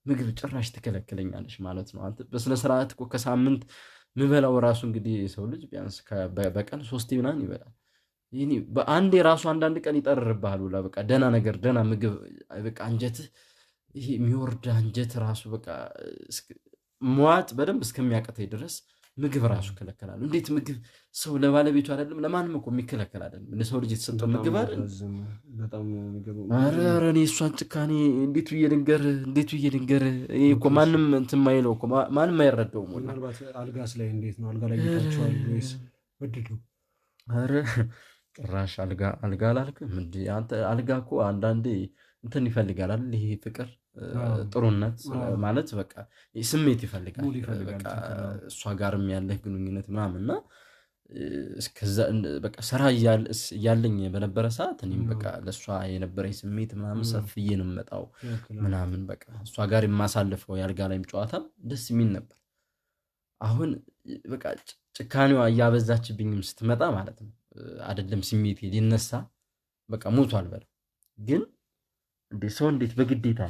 ምግብ ጭራሽ ትከለክለኛለች ማለት ነው። አንተ በስነ ስርዓት እኮ ከሳምንት ምበላው ራሱ እንግዲህ ሰው ልጅ ቢያንስ በቀን 3 ምናምን ይበላል። ይሄኔ በአንዴ ራሱ አንዳንድ ቀን ይጠርርብሃል ብላ በቃ ደህና ምግብ በቃ አንጀትህ ይሄ የሚወርድ አንጀት ራሱ በቃ መዋጥ በደንብ እስከሚያቅተኝ ድረስ ምግብ ራሱ ከለከላሉ። እንዴት ምግብ ሰው ለባለቤቱ አይደለም ለማንም እኮ የሚከለከል አይደለም። ለሰው ልጅ የተሰጠው ምግብ አይደል? በጣም ኧረ እኔ እሷን ጭካኔ እንዴት ብዬ ልንገር? ይሄ እኮ ማንም እንትን የማይለው እኮ ማንም አይረዳውም። ምናልባት አልጋስ ላይ እንዴት ነው? አልጋ ላይ ይታቸዋል ወይስ ወድዱ? ኧረ ጭራሽ አልጋ አላልክም እንዴ አንተ? አልጋ እኮ አንዳንዴ እንትን ይፈልጋል አይደል? ይሄ ፍቅር ጥሩነት ማለት በቃ ስሜት ይፈልጋል። በቃ እሷ ጋርም ያለህ ግንኙነት ምናምንና እስከዛ በቃ ስራ እያለኝ በነበረ ሰዓት እኔም በቃ ለእሷ የነበረኝ ስሜት ምናምን ሰፍዬ ነው የምመጣው ምናምን በቃ እሷ ጋር የማሳልፈው የአልጋ ላይም ጨዋታም ደስ የሚል ነበር። አሁን በቃ ጭካኔዋ እያበዛችብኝም ስትመጣ ማለት ነው አይደለም ስሜቴ ሊነሳ በቃ ሞቷል በለው። ግን እንዴ ሰው እንዴት በግዴታ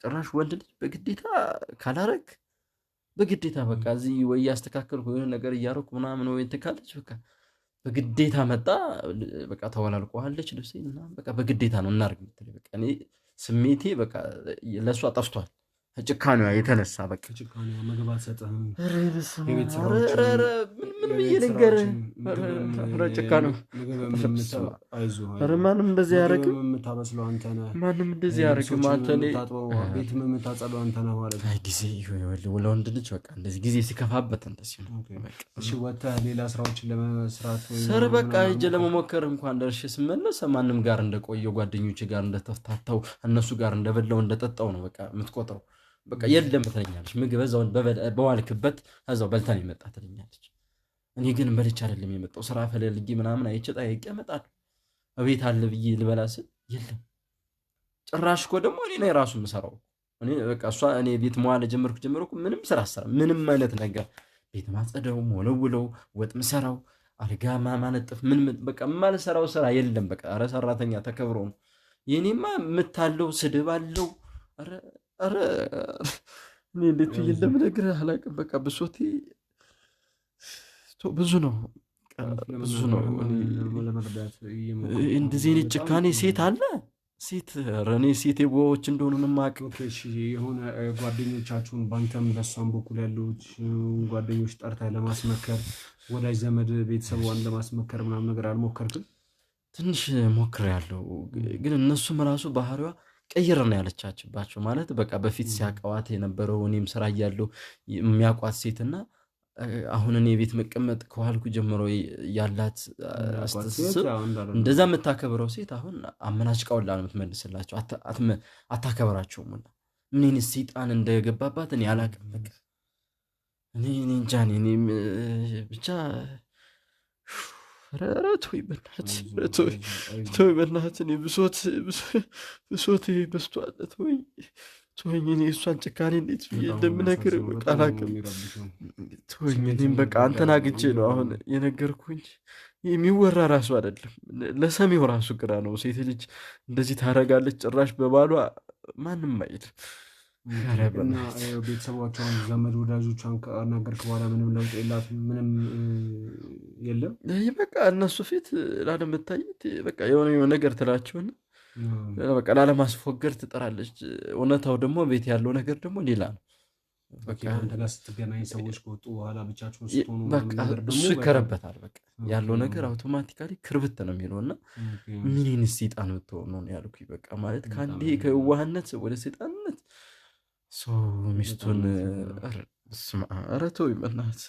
ጭራሽ ወንድ ልጅ በግዴታ ካላረግ በግዴታ በቃ እዚህ ወይ ያስተካከልኩ የሆነ ነገር እያረኩ ምናምን ወይ እንትን ካለች በቃ በግዴታ መጣ በቃ ተወላልቀዋለች ልብሴን እና በቃ በግዴታ ነው እናርግ የምትለኝ። በቃ እኔ ስሜቴ በቃ ለእሷ ጠፍቷል ጭካኔዋ የተነሳ በቃ ጭካኔዋ መግባት ሰጠህም ምን ብዬ ልንገርህ? ጭካኔው ማንም እንደዚህ አያደርግም። የምታበስለው አንተ ነህ። ማንም እንደዚህ አያደርግም። ቤትም የምታጸለው አንተ ነህ ማለት ነው። ጊዜ ለወንድ ልጅ በቃ እንደዚህ ጊዜ ሲከፋበት እንደዚህ ነው። እሺ ወጥተህ ሌላ ስራዎችን ለመስራት ስር በቃ ሂጅ ለመሞከር እንኳን ደርሼ ስመለስ ማንም ጋር እንደቆየው ጓደኞቼ ጋር እንደተፍታታው እነሱ ጋር እንደበላው እንደጠጣው ነው በቃ የምትቆጥረው። በቃ የለም ትለኛለች። ምግብ እዛው በዋልክበት እዛው በልተን የመጣ ትለኛለች። እኔ ግን በልቼ አይደለም የመጣው ስራ ፈለልጊ ምናምን አይቼ ጠይቄ እመጣለሁ። እቤት አለ ብዬ ልበላ ስል የለም። ጭራሽ እኮ ደግሞ እኔ ነኝ ራሱ የምሰራው። እኔ በቃ እሷ እኔ ቤት መዋል ጀመርኩ ምንም ስራ አሰራ ምንም አይነት ነገር ቤት ማጸደው ሞለውለው ወጥ ምሰራው አልጋ ማነጥፍ ምን በቃ የማልሰራው ስራ የለም። በቃ ኧረ ሰራተኛ ተከብሮ ነው የኔማ የምታለው ስድብ አለው። ኧረ እኔ እንዴት ብዬ እንደምነግርህ አላውቅም። በቃ ብሶቴ ብዙ ነው። እንደዚህ አይነት ጭካኔ ሴት አለ ሴት እኔ ሴት የቦዎች እንደሆኑ ማቅ የሆነ ጓደኞቻችሁን በአንተም በሷም በኩል ያሉት ጓደኞች ጠርተህ ለማስመከር ወዳጅ ዘመድ ቤተሰቧን ለማስመከር ምናምን ነገር አልሞከርክም? ትንሽ ሞክሬያለሁ፣ ግን እነሱም ራሱ ባህሪዋ ቀይር ነው ያለቻችባቸው። ማለት በቃ በፊት ሲያቀዋት የነበረው እኔም ስራ እያለሁ የሚያውቋት ሴትና አሁን እኔ ቤት መቀመጥ ከዋልኩ ጀምሮ ያላት አስተሳሰብ እንደዛ የምታከብረው ሴት አሁን አመናጭቃውላ ነው የምትመልስላቸው። አታከብራቸውም። ምን አይነት ሰይጣን እንደገባባት እኔ አላውቅም። በቃ እኔ እንጃ እኔ ብቻ ተወኝ በእናትህ እኔ ብሶት በስቷል። ተወኝ እኔ እሷን ጭካኔ እንዴት ብዬ እንደምነግር አላውቅም። ተወኝ እኔም በቃ አንተን አግኝቼ ነው አሁን የነገርኩህ። የሚወራ ራሱ አይደለም ለሰሚው ራሱ ግራ ነው። ሴት ልጅ እንደዚህ ታረጋለች ጭራሽ በባሏ ማንም አይል። እና ቤተሰቦቿን ዘመድ ወዳጆቿን ከአናገርክ በኋላ ምንም ለውጥ የላትም? ምንም የለም? በቃ እነሱ ፊት ላለመታየት በቃ የሆነ ነገር ትላቸውና በቃ ላለማስፎገር ትጠራለች። እውነታው ደግሞ ቤት ያለው ነገር ደግሞ ሌላ ነው። አንተ ጋር ስትገናኝ ሰዎች ከወጡ በኋላ ብቻችሁን ስትሆኑ እሱ ይከረበታል። በቃ ያለው ነገር አውቶማቲካሊ ክርብት ነው የሚለውና ምን ሰይጣን ብትሆን ነው ያልኩኝ። በቃ ማለት ከአንዴ ከዋህነት ወደ ሰይጣንነት ሰው ሚስቱን ኧረ ተወኝ በእናትህ።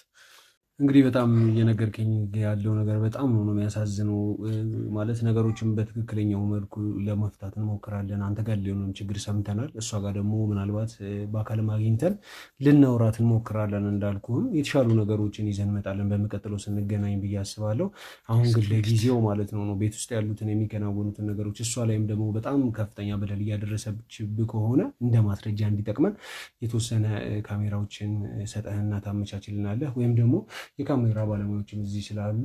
እንግዲህ በጣም እየነገርከኝ ያለው ነገር በጣም ነው የሚያሳዝነው። ማለት ነገሮችን በትክክለኛው መልኩ ለመፍታት እንሞክራለን። አንተ ጋር ሊሆንም ችግር ሰምተናል፣ እሷ ጋር ደግሞ ምናልባት በአካልም አግኝተን ልናወራት እንሞክራለን። እንዳልኩህም የተሻሉ ነገሮችን ይዘን እንመጣለን በሚቀጥለው ስንገናኝ ብዬ አስባለሁ። አሁን ግን ለጊዜው ማለት ነው ቤት ውስጥ ያሉትን የሚከናወኑትን ነገሮች እሷ ላይም ደግሞ በጣም ከፍተኛ በደል እያደረሰችብህ ከሆነ እንደ ማስረጃ እንዲጠቅመን የተወሰነ ካሜራዎችን ሰጠህና ታመቻችልናለህ ወይም ደግሞ የካሜራ ባለሙያዎችም እዚህ ስላሉ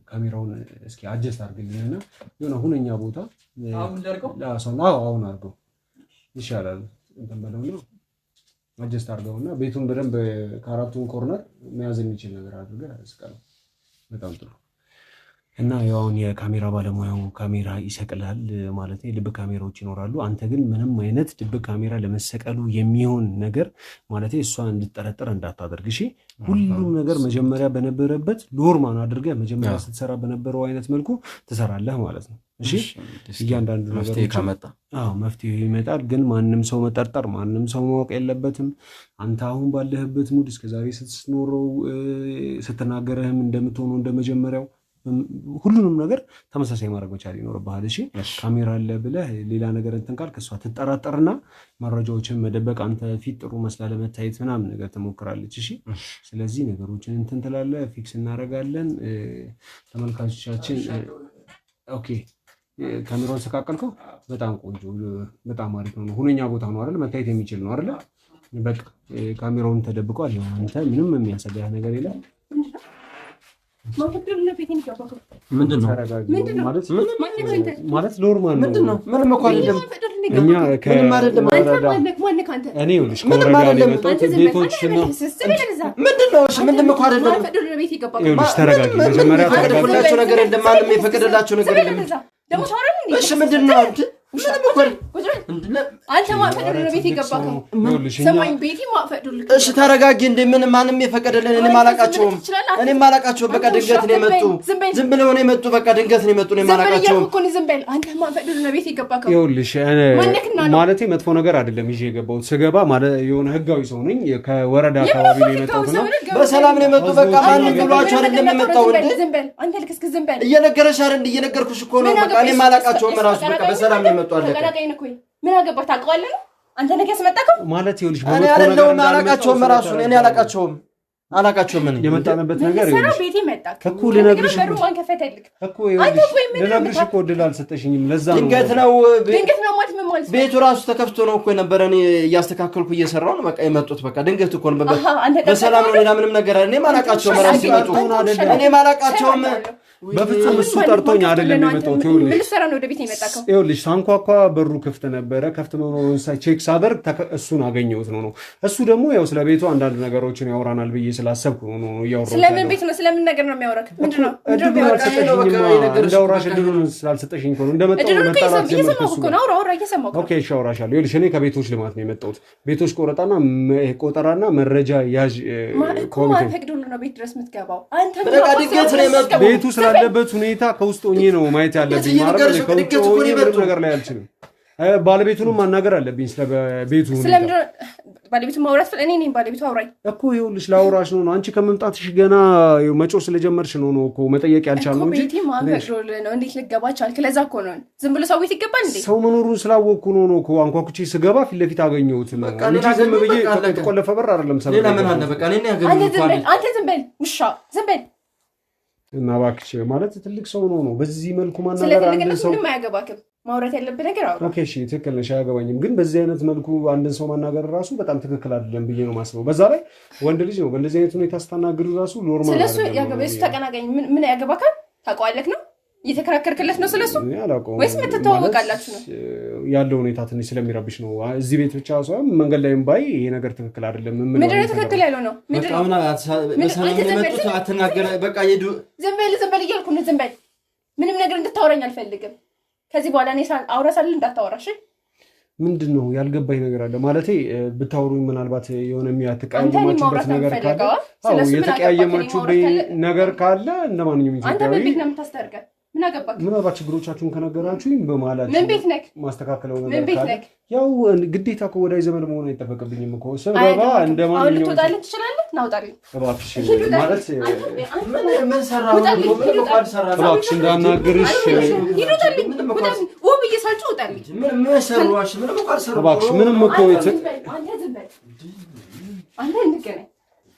ካሜራውን እስኪ አጀስት አድርግልኝና የሆነ ሁነኛ ቦታ አሁን አድርገው ይሻላል። እንትን በለው ነው አጀስት አድርገውና ቤቱን በደንብ ከአራቱን ኮርነር መያዝ የሚችል ነገር አድርገህ አስቀረው። በጣም ጥሩ። እና ያውን የካሜራ ባለሙያው ካሜራ ይሰቅላል ማለት ልብ ካሜራዎች ይኖራሉ። አንተ ግን ምንም አይነት ድብ ካሜራ ለመሰቀሉ የሚሆን ነገር ማለት እሷ እንድትጠረጠር እንዳታደርግ እሺ። ሁሉም ነገር መጀመሪያ በነበረበት ኖርማል አድርገህ መጀመሪያ ስትሰራ በነበረው አይነት መልኩ ትሰራለህ ማለት ነው እሺ። እያንዳንዱ ነገር ከመጣ መፍትሄ ይመጣል። ግን ማንም ሰው መጠርጠር ማንም ሰው ማወቅ የለበትም። አንተ አሁን ባለህበት ሙድ እስከዛሬ ስትኖረው ስትናገረህም እንደምትሆነው እንደመጀመሪያው ሁሉንም ነገር ተመሳሳይ ማድረግ መቻል ይኖርብሃል እሺ። ካሜራ አለ ብለህ ሌላ ነገር እንትን ካልክ እሷ ትጠራጠርና መረጃዎችን መደበቅ አንተ ፊት ጥሩ መስላ ለመታየት ምናምን ነገር ትሞክራለች እሺ። ስለዚህ ነገሮችን እንትን ትላለህ፣ ፊክስ እናደርጋለን። ተመልካቾቻችን ኦኬ ካሜራውን ሰቃቀልከው በጣም ቆንጆ በጣም አሪፍ ነው። ሁነኛ ቦታ ነው አይደል? መታየት የሚችል ነው አይደል? በቃ ካሜራውን ተደብቋል። አንተ ምንም የሚያሰጋህ ነገር የለም። ምንድነው ማለት ኖርማል ነው። ምንም እኮ አይደለም። እኛ ምንም እኮ አይደለም። ተረጋጊ መጀመሪያ። ፈቀደላችሁ ነገር የለም። ማንም የፈቀደላችሁ ነገር የለም። እሺ ምንድነው አንተ እሺ ተረጋጊ። እንደ ምን ማንም የፈቀደልን እኔ ማላቃቸውም በቃ ድንገት ነው የመጡ። ዝም ብለው ነው የመጡ። በቃ ድንገት ነው የመጡ። እኔ ማላቃቸውም ይኸውልሽ ማለቴ መጥፎ ነገር አይደለም ይዤ የገባሁት። ስገባ ማለት የሆነ ህጋዊ ሰው ነኝ። ከወረዳ አካባቢ ነው የመጣሁት ነው። በሰላም ነው የመጡ። በቃ ማንም ብሏቸው አይደለም የመጣው። እንደ እየነገረሽ አይደል? እየነገርኩሽ እኮ ነው። በቃ እኔ ማላቃቸውም ራሱ በቃ በሰላም ነው የመጡ። ምን አገባህ? ታውቀዋለህ አንተ ነገ ያስመጣከው ማለት ይኸውልሽ እኔ አይደለሁም። አላቃቸውም ራሱ እኔ አላቃቸውም። ምን የመጣንበት ነገር ይኸውልሽ ቤቴ መጣክ እኮ ልነግርሽ እኮ ድል አልሰጠሽኝም። ለዛ ነው ድንገት ነው ማለት ምን ማለት ቤቱ ራሱ ተከፍቶ ነው እኮ የነበረ። እኔ እያስተካከልኩ እየሰራሁ ነው። በቃ የመጡት በቃ ድንገት እኮ ነው። በሰላም ነው። ሌላ ምንም ነገር እኔ ማላቃቸውም ራሱ ሲመጡ እኔ ማላቃቸውም በፍጹም እሱ ጠርቶኝ አይደለም የመጣሁት። ይኸውልሽ ምን ልሰራ ነው ወደ ቤት የመጣከው? ይኸውልሽ ሳንኳኳ በሩ ክፍት ነበረ። ክፍት መሆኑን ቼክ ሳደርግ እሱን አገኘሁት ነው። እሱ ደግሞ ያው ስለ ቤቱ አንዳንድ ነገሮችን ያወራናል ብዬ ስላሰብኩ ነው ያወራው። ስለምን ቤት ነው? ስለምን ነገር ነው የሚያወራክ? ምንድነው? እንዳውራሽ እድሉን ስላልሰጠሽኝ እኮ ነው። እንደመጣሁ መጣራት ጀመርኩ እኮ ነው። አውራ እየሰማሁ። ኦኬ እሺ አውራሻለሁ። ይኸውልሽ እኔ ከቤቶች ልማት ነው የመጣሁት። ቤቶች ቆጠራና መረጃ ያዥ ኮሚቴ ፈቅዶልህ ነው ቤት ድረስ የምትገባው አንተ? በቃ ድንገት ነው የመጣው። ቤቱ ያለበት ሁኔታ ከውስጥ ሆኜ ነው ማየት ያለብኝ ማለት ነው። ከውጭ ሆኜ ምንም ነገር ላይ አልችልም። ባለቤቱንም ማናገር አለብኝ ስለ ቤቱ ሁኔታ። ስለምን ባለቤቱን ማውራት እኔ ነኝ ባለቤቱ አውራኝ እኮ። ይኸውልሽ ላውራሽ ነው አንቺ ከመምጣትሽ ገና መጮህ ስለጀመርሽ ነው እኮ መጠየቅ ያልቻልነው እንጂ ቤቴ ማፈቅዶል ነው። እንዴት ልገባ ቻልክ? ለዛ እኮ ነው ዝም ብሎ ሰው ቤት ይገባል እንዴ? ሰው መኖሩን ስላወቅኩ ነው እኮ አንኳኩቼ ስገባ ፊት ለፊት አገኘሁት ነው እንጂ ዝም ብዬ ተቆለፈ በር አይደለም። ሰው ሌላ ምን አለ? በቃ እኔ ያገኘሁት አንተ ዝም በል ውሻ ዝም በል እና እባክሽ ማለት ትልቅ ሰው ነው። በዚህ መልኩ ማናገር አንድ ሰው ምንም አያገባክም። ማውራት ያለብህ ነገር አውራ። ኦኬ እሺ ትክክል ነሽ፣ አያገባኝም። ግን በዚህ አይነት መልኩ አንድን ሰው ማናገር ራሱ በጣም ትክክል አይደለም ብዬ ነው ማስበው። በዛ ላይ ወንድ ልጅ ነው በእንደዚህ አይነት ሁኔታ ስታናግሩ ራሱ ኖርማል አይደለም። ስለሱ ያገባሽ ተቀናቃኝ ምን ያገባካል? ታውቀዋለህ ነው እየተከራከርክለት ነው ስለሱ ወይስ ምትተዋወቃላችሁ ነው? ያለው ሁኔታ ትንሽ ስለሚረብሽ ነው። እዚህ ቤት ብቻ ሳይሆን መንገድ ላይም ባይ ይሄ ነገር ትክክል አይደለም። ምንድነው ትክክል ያለው ነው? ምንድነው አትናገር በቃ ሄዱ። ዝም በል እያልኩ ነው። ዝም በል ምንም ነገር እንድታወራኝ አልፈልግም። ከዚህ በኋላ እኔ አውራሳለሁ እንዳታወራሽ። ምንድነው ያልገባኝ ነገር አለ ማለቴ ብታወሩኝ ምናልባት የሆነ የሚያተቃየማችሁበት ነገር ካለ የተቀያየማችሁብኝ ነገር ካለ እንደማንኛውም ኢትዮጵያዊ አንተ ምን ቤት ነው የምታስተርገው? ምን አገባክ? ምናልባት ችግሮቻችሁን ከነገራችሁኝ በመሀላችሁ ምን ቤት ነክ ማስተካከለው ነገር ካለ ያው ግዴታ እኮ ወዳጅ ዘመድ መሆን አይጠበቅብኝም እኮ ሰበባ እንደማንኛውም ልትወጣልኝ ትችላለህ። ናውጣልኝ እባክሽ ማለት ምን ሰራው እባክሽ እንዳናገርሽ ይሉታልኝ ውብ እየሳልኩ ወጣልኝ ምን ሰራዋሽ ምን ሰራው እባክሽ ምንም እኮ አንተ እንገናኝ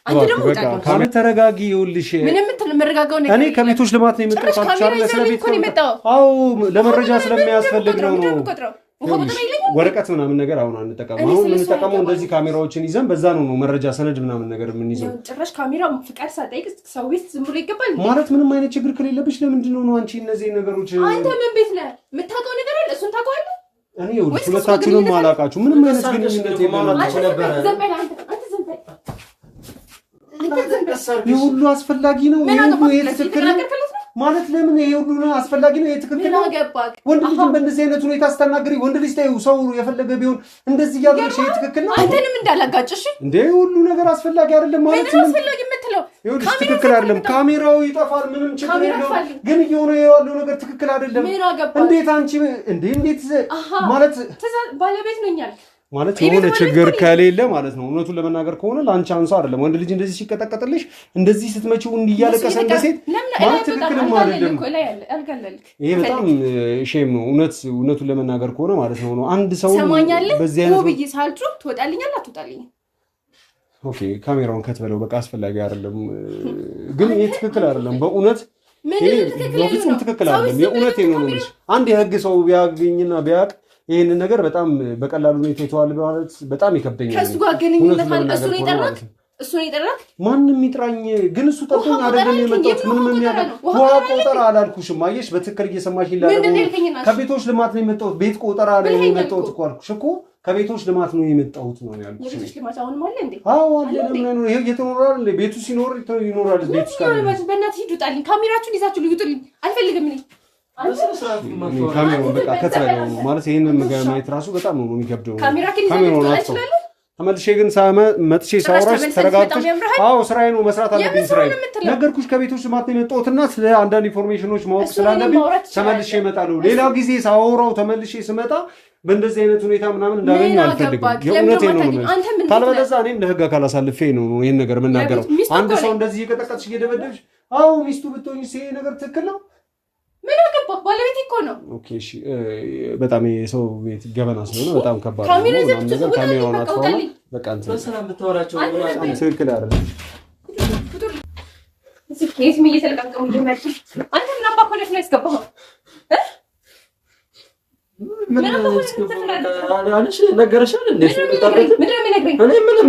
አንተ ደግሞ ካለ ተረጋጊ። ይኸውልሽ ምንም የምትመረጋጋው ነገር እኔ ከቤቶች ልማት ነው የመጣሁት። አቻለ ስለቤት አዎ ለመረጃ ስለሚያስፈልግ ነው። ወረቀት ምናምን ነገር አሁን አንጠቀምም። አሁን የምንጠቀመው እንደዚህ ካሜራዎችን ይዘን በዛ ነው መረጃ ሰነድ ምናምን ነገር የምንይዘው። ጭራሽ ካሜራ ፍቃድ ሳይጠይቅ ሰው ቤት ዝም ብሎ ይገባል ማለት ምንም አይነት ችግር ከሌለብሽ ለምንድን ነው አንቺ እነዚህ ነገሮች? አንተ ምን ቤት ነህ? የምታውቀው ነገር አለ እሱን ታውቀዋለህ? እኔ ይኸውልሽ ሁለታችሁንም አላውቃችሁ ምንም አይነት ግንኙነት የማናችሁ ነበር። ይህ ሁሉ አስፈላጊ ነው? ይሄ ትክክል ነው? ማለት ለምን ይሄ ሁሉ አስፈላጊ ነው? ትክክል ነው። ወንድ ልጅ በእንደዚህ አይነት ሁኔታ አስተናግሪ። ወንድ ልጅ ታዩ ሰው የፈለገ ቢሆን እንደዚህ ያደርሽ ይሄ ትክክል ነው። አንተንም እንዳላጋጭሽ እንዴ ሁሉ ነገር አስፈላጊ አይደለም ማለት ነው። አስፈላጊ የምትለው ይኸውልሽ ትክክል አይደለም። ካሜራው ይጠፋል፣ ምንም ችግር የለውም። ግን እየሆነ ያለው ነገር ትክክል አይደለም። እንዴት አንቺ እንዴት ማለት ባለቤት ነኝ አልክ ማለት የሆነ ችግር ከሌለ ማለት ነው። እውነቱን ለመናገር ከሆነ ላንቺ አንሳ አይደለም። ወንድ ልጅ እንደዚህ ሲቀጠቀጥልሽ እንደዚህ ስትመጪው እንዲያለቀሰ እንደሴት ማለት ትክክልም አይደለም። ይሄ በጣም ሼም ነው። እውነቱን ለመናገር ከሆነ ማለት ነው። አንድ ሰው በዚህ አይነት ነው ብዬ ሳልጩ ትወጣልኛለህ አትወጣልኝም? ኦኬ ካሜራውን ከትበለው በቃ አስፈላጊ አይደለም። ግን ይሄ ትክክል አይደለም። በእውነት በፍጹም ትክክል አይደለም። የእውነት ነው ነው። አንድ የህግ ሰው ቢያገኝና ቢያቅ ይሄንን ነገር በጣም በቀላሉ ነው የተዋል ማለት በጣም ይከብደኛል። ከሱ ጋር ግንኙነት ማለት እሱ ነው ይጠራክ ማንም ይጥራኝ ግን እሱ ጠርቶኝ አይደለም የመጣሁት። ምንም የሚያደርግ ውሃ ቆጠራ አላልኩሽም። አየሽ በትክክል እየሰማሽ ይላል። ከቤቶች ልማት ነው የመጣሁት። ቤት ቆጠራ ነው የመጣሁት እኮ አልኩሽ እኮ ከቤቶች ልማት ነው የመጣሁት ነው ያልኩሽ። ቤቶች ልማት አሁን ማለት እንዴ? አዎ አለ። ለምን ነው ይሄ እየተኖራል እንዴ? ቤቱ ሲኖር ይኖራል። ቤቱ ካለ በእናትህ ሂዱጣልኝ። ካሜራችሁን ይዛችሁ ልዩጡልኝ። አልፈልግም እኔ ካሜራውን በቃ ከተበለው ማለት ይሄንን ማየት ራሱ በጣም ነው የሚከብደው። ካሜራውን አጥቶ ተመልሼ ግን መጥቼ ሳውራሽ ተረጋግተሽ አዎ ስራዬ ነው መስራት አለብኝ። ስራዬ ነገርኩሽ። ከቤቶች ልማት ነው የመጣሁትና ስለ አንዳንድ ኢንፎርሜሽኖች ማወቅ ስላለብኝ ተመልሼ እመጣለሁ። ሌላ ጊዜ ሳውራው ተመልሼ ስመጣ በእንደዚህ አይነት ሁኔታ ምናምን እንዳገኝ አልፈልግም። የእውነቴን ነው ነው። ካልበለዚያ እኔም ለህግ አካል አሳልፌ ነው ይሄን ነገር የምናገረው። አንድ ሰው እንደዚህ እየቀጠቀጥሽ እየደበደብሽ አዎ ሚስቱ ብትሆኚ ይሄ ነገር ትክክል ነው? ምን አገባህ? ባለቤት እኮ ነው። ኦኬ እሺ። በጣም የሰው ቤት ገበና ስለሆነ በጣም ከባድ ነው። ካሜራውን አጥፋው። በቃ አንተ በሰላም ብታወራቸው ትክክል አይደለም። እዚህ ኬስ ምን እየተለቀቀው ይመጣ? አንተ ምን አባ ኮለሽ ነው ያስገባው? ምን አለሽ? ነገርሻል እንዴ?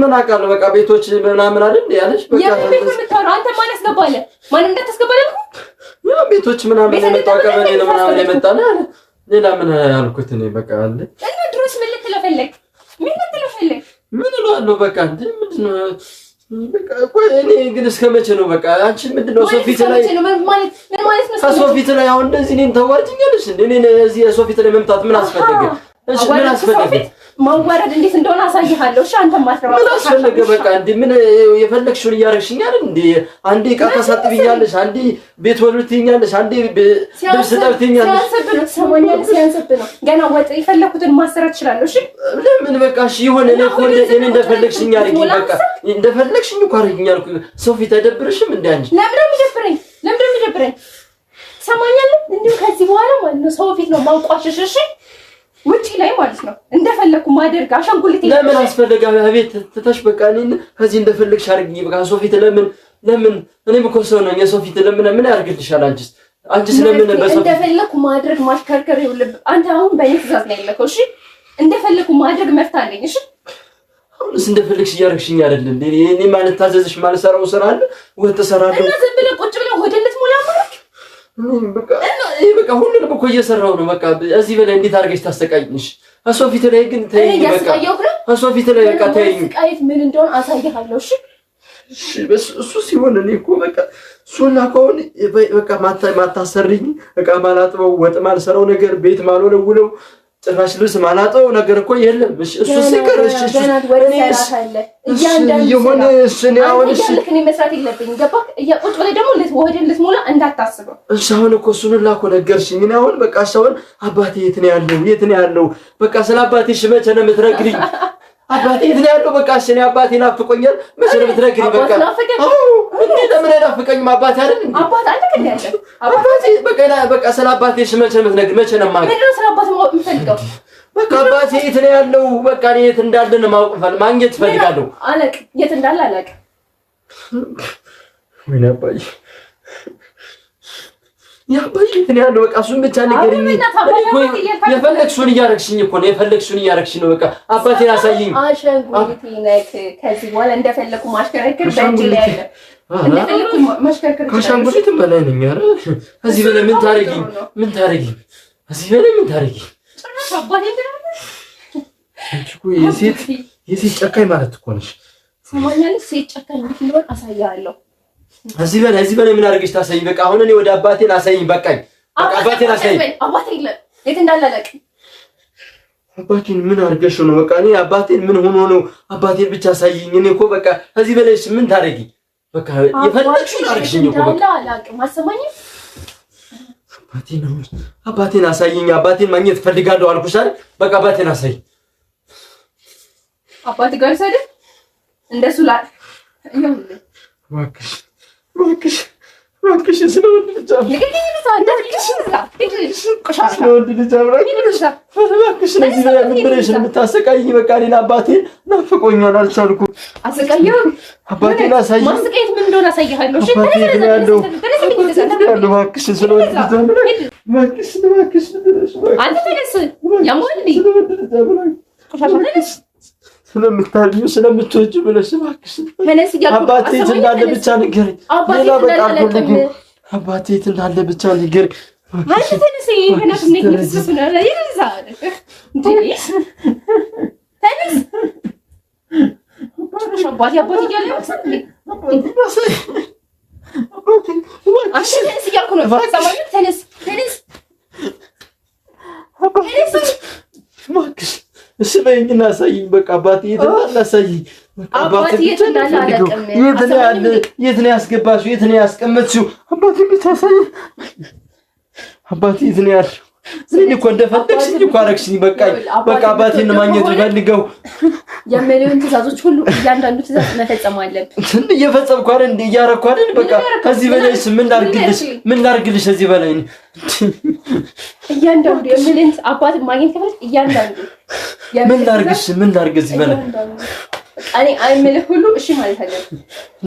ምን አውቃለሁ። በቃ ቤቶች ምናምን አይደል እንዴ ያለሽ? በቃ አንተ ማን ያስገባለ? ማን እንዳታስገባለ? ያ ቤቶች ምናምን የመጣው ቀበሌ ነው ምናምን የመጣና ሌላ ምን አልኩት እኔ በቃ አለ እና ድሮስ ምን ልትለፈለግ ምን እላለሁ? በቃ እንዴ ምንድነው በቃ ቆይ እኔ ግን እስከ መቼ ነው? በቃ አንቺ ምንድነው ሶፊት ላይ ማለት ነው ሶፊት ላይ አሁን እንደዚህ እኔን ታዋርጅኛለሽ እንዴ? እኔ እዚህ ሶፊት ላይ መምጣት ምን አስፈልገ? እሺ ምን አስፈልገ? ማዋረድ እንዴት እንደሆነ አሳይሃለሁ። እሺ አንተ ማስረባ ምን አስፈልገ? በቃ እንዴ ምን የፈለግሽውን እያረግሽኝ አይደል እንዴ? አንዴ ዕቃ ታሳጥብኛለሽ፣ አንዴ ቤት ወልብትኛለሽ፣ አንዴ ልብስ ጠብትኛለሽ። ሲያንስብህ ነው ገና ወጥ የፈለኩትን ማሰራት እችላለሁ። እሺ ለምን በቃ እሺ ይሆን እኔ እኮ እኔ እንደፈለግሽኝ አድርጊ። በቃ እንደፈለግሽኝ እኮ አድርጊኝ አልኩ። ሶፊት አይደብርሽም እንዴ አንቺ? ለምን ነው የሚደብረኝ? ሰማኛለህ እንዴ? ከዚህ በኋላ ማለት ነው ሰው ፊት ነው ማንቋሸሽ። እሺ ውጪ ላይ ማለት ነው እንደፈለኩ ማደርግ አሻንጉሊት ለምን አስፈልጋ? ቤት ትተሽ በቃ እኔን ከዚህ እንደፈለግሽ አድርጊ። በቃ ሶፊት ለምን እኔም እኮ ሰው ነኝ። ሶፊት ምን ያደርግልሻል? አንቺስ ለምን በሶፊት እንደፈለኩ ማድረግ ማሽከርከር ይውልብ። አንተ አሁን በእኔ ትእዛዝ ላይ ያለከው እሺ? እንደፈለኩ ማድረግ መፍት አለኝ። እሺ አሁንስ እንደፈለግሽ እያደረግሽኝ አይደል እንዴ? እኔ ማለት ታዘዝሽ ማለት ሰራው ስራ አለ ወጥ ሰራለሁ እና ዝም ብለህ ቁጭ ብለህ ወደለት ሞላ ማለት በቃ ሁሉንም እኮ እየሰራው ነው። በቃ እዚህ በላይ እንዴት አድርገሽ ታስተቃይኝሽ? ሶፊት ላይ ግን ተይኝ። በቃ ሶፊት ላይ በቃ ተይኝ። ስቃይት ምን እንደሆነ አሳይሃለሁ። እሺ እሱ ሲሆን እኔ እኮ በቃ ሱና ከሆነ በቃ ማታሰርኝ እቃ ማላጥበው ወጥ ማልሰራው ነገር ቤት ማልወለውለው ጭራሽ ልብስ ማላጠው ነገር እኮ የለም። እሱ ሲቀር እሺ የሆነ እሱን አሁን እሺ እኔ መስራት የለብኝም። ገባህ? ቁጭ ብለህ ደግሞ ወደን ልትሞላ እንዳታስበው። እሺ አሁን እኮ እሱን ላኮ ነገርሽኝ። እኔ አሁን በቃ አሁን አባቴ የት ነው ያለው? በቃ ስለ አባቴ መቼ ነው የምትነግሪኝ? አባቴ የት ነው ያለው? በቃ እሺ እኔ አባቴ ናፍቆኛል። መቼ ነው የምትነግሪኝ? በቃ እንዴ ለምን አይናፍቀኝም? አባቴ አይደል እንዴ? አባቴ አለ ከእንዴ ያለ አባቴ በቃ ስለ አባቴ መቼ ነው የምትነግሪኝ? መቼ ነው የማውቀው? ምንድነው ስለ አባቴ ማወቅ የምፈልገው? በቃ አባቴ የት ነው ያለው? በቃ እኔ የት እንዳለ ነው ማግኘት እፈልጋለሁ። አለቅ የት እንዳለ አለቅ ምን አባዬ ያባዬ የት ነው ያለው? በቃ እሱን ብቻ ንገሪኝ። የፈለግሽውን እያረግሽኝ እኮ ነው። የፈለግሽውን እያረግሽኝ ነው። በቃ አባቴን አሳይኝ። አሻንጉሊቴ ነክ ከዚህ በኋላ እንደፈለኩ ማሽከረከር በእጅ ላይ ያለ እንደፈለኩ ማሽከረከር ከአሻንጉሊትም በላይ ነኝ። ኧረ ከዚህ በላይ ምን ታረጊኝ? ከዚህ በላይ ምን ታረጊኝ? የሴት ጨካኝ ማለት እኮ ነሽ። ሰማኛለሽ? ሴት ጨካኝ እንዴት እንደሆነ አሳያለሁ። እዚህ በላይ ምን አድርገሽ ታሳይኝ? በቃ አሁን እኔ ወደ አባቴን አሳይኝ። በቃኝ። በቃ አባቴን አሳይኝ። አባቴ የለም የት እንዳለ አላውቅም። አባቴን ምን አድርገሽ ነው? በቃ እኔ አባቴን ምን ሆኖ ነው? አባቴን ብቻ አሳይኝ። እኔ እኮ በቃ ከዚህ በላይ ምን ታደርጊ? በቃ የፈለግሽውን አድርግሽኝ እኮ በቃ አላውቅም። አሰማኝ። አባቴን አሳይኝ። አባቴን ማግኘት ፈልጋለሁ አልኩሽ አይደል? በቃ አባቴን አሳይኝ። አባቴ ጋር ሰደ እንደሱ ላ እባክሽ ስለወንድ ልጅ የምታሰቃይኝ በቃ እኔን አባቴን ናፍቆኛል፣ አልቻልኩም። አሰቃየው አባቴን አሳይኝ። ማስቀየት ምን እንደሆነ አሳይሃለሁ። እሺ እባክሽ ስለወንድ ልጅ አንተ ተነስ ያሞልኝ ስለምታልዩ ስለምትወጂ ብለሽ እባክሽ አባቴ የት እንዳለ ብቻ ንገሪኝ። ሌላ በቃ አልፈልግም። አባቴ የት እንዳለ ብቻ ንገሪኝ። አንተ ተነስ እሺ በይኝና አሳይኝ። በቃ አባቴ የት እንዳለ አሳይኝ። አባቴ የት እንዳለ አላውቅም። የት ነው ያስገባሽው? የት ነው ያስቀመጥሽው? አባቴ ብቻ አሳይኝ። አባቴ የት ነው ያለው? እኔ እኮ እንደፈለግሽኝ እኮ አደረግሽኝ። በቃኝ። በቃ አባቴን ማግኘት ፈልገው የመሌውን ትእዛዞች ሁሉ እያንዳንዱ ትእዛዝ መፈጸም አለብን። እየፈጸምኩ አይደል? እንደ እያደረኩ አይደል? በቃ ከዚህ በላይስ ምን ላድርግልሽ? ከዚህ በላይ እያንዳንዱ የመሌውን አባት ማግኘት ከፈለግሽ እያንዳንዱ ምን ላድርግ? እዚህ በላይ እኔ አይምልህ ሁሉ እሺ ማለት አለብን።